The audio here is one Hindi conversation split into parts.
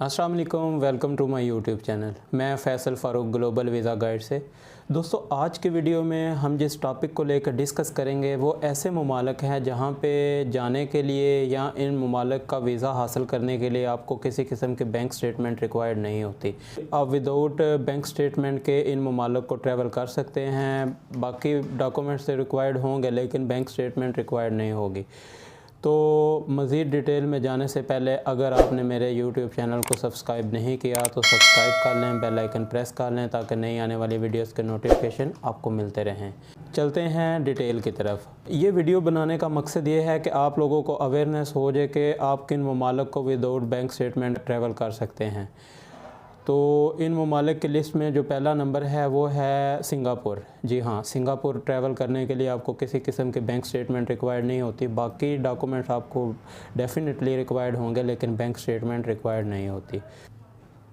अस्सलाम वालेकुम, welcome to my YouTube channel. मैं Faisal Farooq global visa guide से। दोस्तों, आज के वीडियो में हम जिस टॉपिक को लेकर डिस्कस करेंगे वो ऐसे ममालिक हैं जहां पे जाने के लिए या इन ममालिक का वीज़ा हासिल करने के लिए आपको किसी किस्म के बैंक स्टेटमेंट रिक्वायर्ड नहीं होती। आप विदाउट बैंक स्टेटमेंट के इन ममालिक को ट्रैवल कर सकते हैं। बाकी डॉक्यूमेंट्स रिक्वायर्ड होंगे लेकिन बैंक स्टेटमेंट रिक्वायर्ड नहीं होगी। तो मज़ीद डिटेल में जाने से पहले अगर आपने मेरे यूट्यूब चैनल को सब्सक्राइब नहीं किया तो सब्सक्राइब कर लें, बेल आइकन प्रेस कर लें ताकि नई आने वाली वीडियोस के नोटिफिकेशन आपको मिलते रहें। चलते हैं डिटेल की तरफ। ये वीडियो बनाने का मकसद ये है कि आप लोगों को अवेयरनेस हो जाए कि आप किन ममालिक को विदाउट बैंक स्टेटमेंट ट्रैवल कर सकते हैं। तो इन ममालिक की लिस्ट में जो पहला नंबर है वो है सिंगापुर। जी हाँ, सिंगापुर ट्रैवल करने के लिए आपको किसी किस्म के बैंक स्टेटमेंट रिक्वायर्ड नहीं होती। बाकी डॉक्यूमेंट्स आपको डेफिनेटली रिक्वायर्ड होंगे लेकिन बैंक स्टेटमेंट रिक्वायर्ड नहीं होती।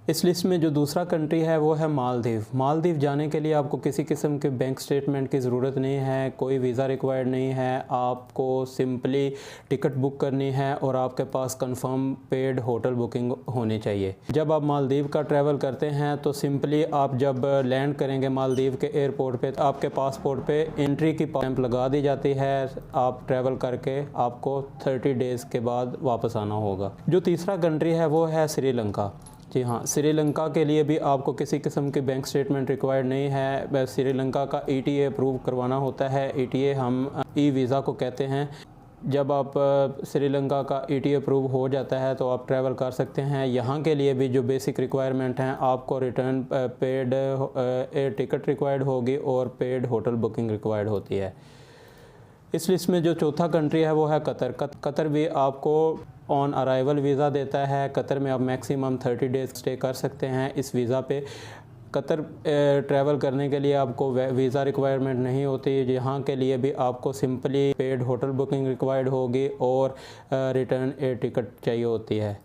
इस लिस्ट में जो दूसरा कंट्री है वो है मालदीव। मालदीव जाने के लिए आपको किसी किस्म के बैंक स्टेटमेंट की ज़रूरत नहीं है, कोई वीज़ा रिक्वायर्ड नहीं है। आपको सिंपली टिकट बुक करनी है और आपके पास कंफर्म पेड होटल बुकिंग होनी चाहिए। जब आप मालदीव का ट्रैवल करते हैं तो सिंपली आप जब लैंड करेंगे मालदीव के एयरपोर्ट पे तो आपके पासपोर्ट पे एंट्री की स्टैंप लगा दी जाती है। आप ट्रैवल करके आपको 30 डेज़ के बाद वापस आना होगा। जो तीसरा कंट्री है वो है श्रीलंका। जी हाँ, श्रीलंका के लिए भी आपको किसी किस्म की बैंक स्टेटमेंट रिक्वायर्ड नहीं है। श्रीलंका का ETA अप्रूव करवाना होता है। ETA हम ई वीज़ा को कहते हैं। जब आप श्रीलंका का ETA अप्रूव हो जाता है तो आप ट्रैवल कर सकते हैं। यहाँ के लिए भी जो बेसिक रिक्वायरमेंट हैं, आपको return paid air ticket required होगी और पेड होटल बुकिंग रिक्वायर्ड होती है। इस लिस्ट में जो चौथा कंट्री है वो है कतर। कतर भी आपको ऑन अराइवल वीज़ा देता है। कतर में आप मैक्सिमम 30 डेज़ स्टे कर सकते हैं। इस वीज़ा पे कतर ट्रैवल करने के लिए आपको वीज़ा रिक्वायरमेंट नहीं होती। यहाँ के लिए भी आपको simply paid hotel booking required होगी और रिटर्न एयर टिकट चाहिए होती है।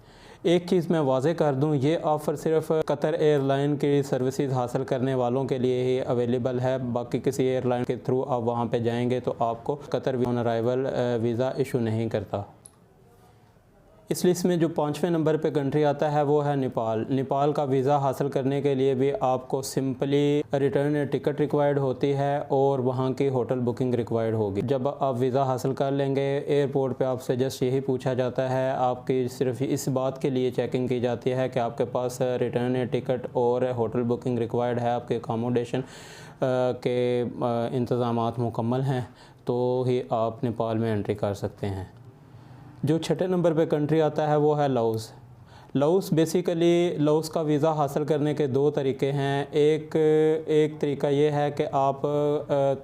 एक चीज़ मैं वाज़े कर दूं, ये ऑफ़र सिर्फ कतर एयरलाइन की सर्विसेज हासिल करने वालों के लिए ही अवेलेबल है। बाकी किसी एयरलाइन के थ्रू आप वहां पे जाएंगे तो आपको Qatar on arrival visa issue नहीं करता। इस लिस्ट में जो 5वें नंबर पे कंट्री आता है वो है नेपाल। नेपाल का वीज़ा हासिल करने के लिए भी आपको सिंपली रिटर्न टिकट रिक्वायर्ड होती है और वहाँ की होटल बुकिंग रिक्वायर्ड होगी। जब आप वीज़ा हासिल कर लेंगे एयरपोर्ट पे आपसे जस्ट यही पूछा जाता है, आपकी सिर्फ इस बात के लिए चेकिंग की जाती है कि आपके पास रिटर्न टिकट और होटल बुकिंग रिक्वायर्ड है, आपके अकोमोडेशन के इंतज़ामात मुकम्मल हैं तो ही आप नेपाल में एंट्री कर सकते हैं। जो 6ठे नंबर पे कंट्री आता है वो है लाओस। लाओस बेसिकली लाओस का वीज़ा हासिल करने के दो तरीके हैं। एक तरीका ये है कि आप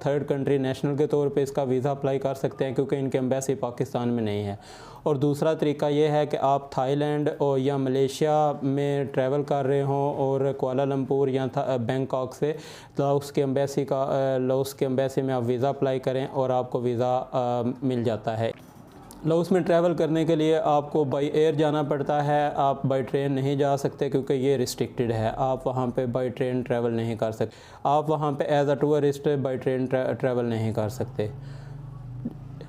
थर्ड कंट्री नेशनल के तौर पे इसका वीज़ा अप्लाई कर सकते हैं क्योंकि इनकी एम्बेसी पाकिस्तान में नहीं है। और दूसरा तरीका ये है कि आप थाईलैंड और या मलेशिया में ट्रैवल कर रहे हों और कुआलालंपुर या बैंकॉक से लाओस की एम्बेसी में आप वीज़ा अप्लाई करें और आपको वीज़ा मिल जाता है। लाओस में ट्रैवल करने के लिए आपको बाई एयर जाना पड़ता है। आप बाई ट्रेन नहीं जा सकते क्योंकि ये रिस्ट्रिक्टेड है। आप वहाँ पे बाई ट्रेन ट्रैवल नहीं कर सकते। आप वहाँ पे as a tourist by train travel नहीं कर सकते।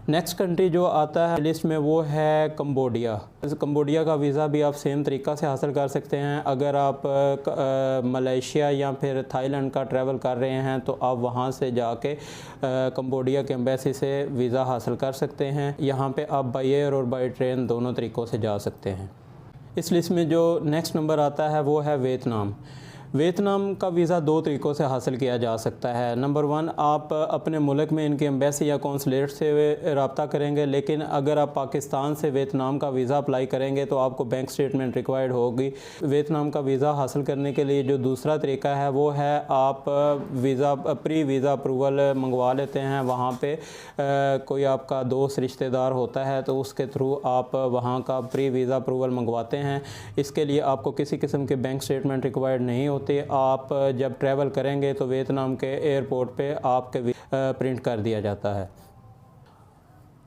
नेक्स्ट कंट्री जो आता है लिस्ट में वो है कंबोडिया। कंबोडिया का वीज़ा भी आप सेम तरीक़ा से हासिल कर सकते हैं। अगर आप मलेशिया या फिर थाईलैंड का ट्रैवल कर रहे हैं तो आप वहाँ से जाके कंबोडिया के एम्बेसी से वीज़ा हासिल कर सकते हैं। यहाँ पे आप बाई एयर और बाई ट्रेन दोनों तरीक़ों से जा सकते हैं। इस लिस्ट में जो नेक्स्ट नंबर आता है वो है वियतनाम। वियतनाम का वीज़ा दो तरीक़ों से हासिल किया जा सकता है। नंबर 1, आप अपने मुल्क में इनकी एम्बेसी या कौंसलेट से रब्ता करेंगे, लेकिन अगर आप पाकिस्तान से वियतनाम का वीज़ा अप्लाई करेंगे तो आपको बैंक स्टेटमेंट रिक्वायर्ड होगी। वियतनाम का वीज़ा हासिल करने के लिए जो दूसरा तरीका है वो है आप प्री वीज़ा अप्रूवल मंगवा लेते हैं। वहाँ पे कोई आपका दोस्त रिश्तेदार होता है तो उसके थ्रू आप वहाँ का प्री वीज़ा अप्रूवल मंगवाते हैं। इसके लिए आपको किसी किस्म के बैंक स्टेटमेंट रिक्वायर्ड नहीं होते। आप जब ट्रैवल करेंगे तो वियतनाम के एयरपोर्ट पे आपके प्रिंट कर दिया जाता है।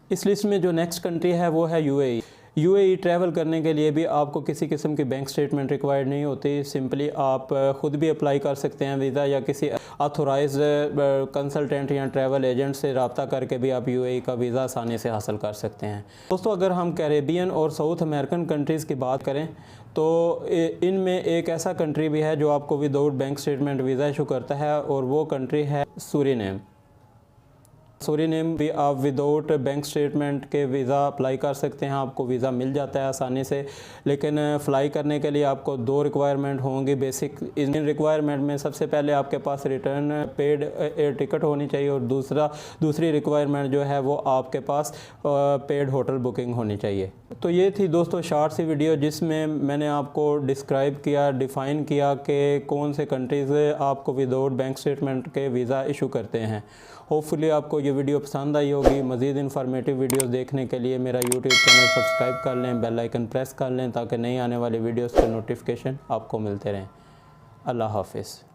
इस लिस्ट में जो नेक्स्ट कंट्री है वो है UAE। यूएई ट्रैवल करने के लिए भी आपको किसी किस्म की बैंक स्टेटमेंट रिक्वायर्ड नहीं होती। सिंपली आप ख़ुद भी अप्लाई कर सकते हैं वीज़ा, या किसी ऑथोराइज कंसल्टेंट या ट्रैवल एजेंट से रब्ता करके भी आप यूएई का वीज़ा आसानी से हासिल कर सकते हैं। दोस्तों, अगर हम कैरेबियन और साउथ अमेरिकन कंट्रीज़ की बात करें तो इनमें एक ऐसा कंट्री भी है जो आपको without bank statement visa issue करता है, और वो कंट्री है सूरीनेम। सूरीनेम भी आप विदाउट बैंक स्टेटमेंट के वीज़ा अप्लाई कर सकते हैं, आपको वीज़ा मिल जाता है आसानी से। लेकिन फ़्लाई करने के लिए आपको 2 रिक्वायरमेंट होंगी बेसिक। इन रिक्वायरमेंट में सबसे पहले आपके पास रिटर्न पेड एयर टिकट होनी चाहिए, और दूसरी रिक्वायरमेंट जो है वो आपके पास पेड होटल बुकिंग होनी चाहिए। तो ये थी दोस्तों शॉर्ट सी वीडियो जिसमें मैंने आपको डिस्क्राइब किया, डिफ़ाइन किया कि कौन से कंट्रीज़ आपको विदाउट बैंक स्टेटमेंट के वीज़ा इशू करते हैं। होपफुली आपको ये वीडियो पसंद आई होगी। मज़ीद इन्फॉर्मेटिव वीडियोस देखने के लिए मेरा यूट्यूब चैनल सब्सक्राइब कर लें, बेल आइकन प्रेस कर लें ताकि नई आने वाली वीडियोस के नोटिफिकेशन आपको मिलते रहें। अल्लाह हाफ़िज़।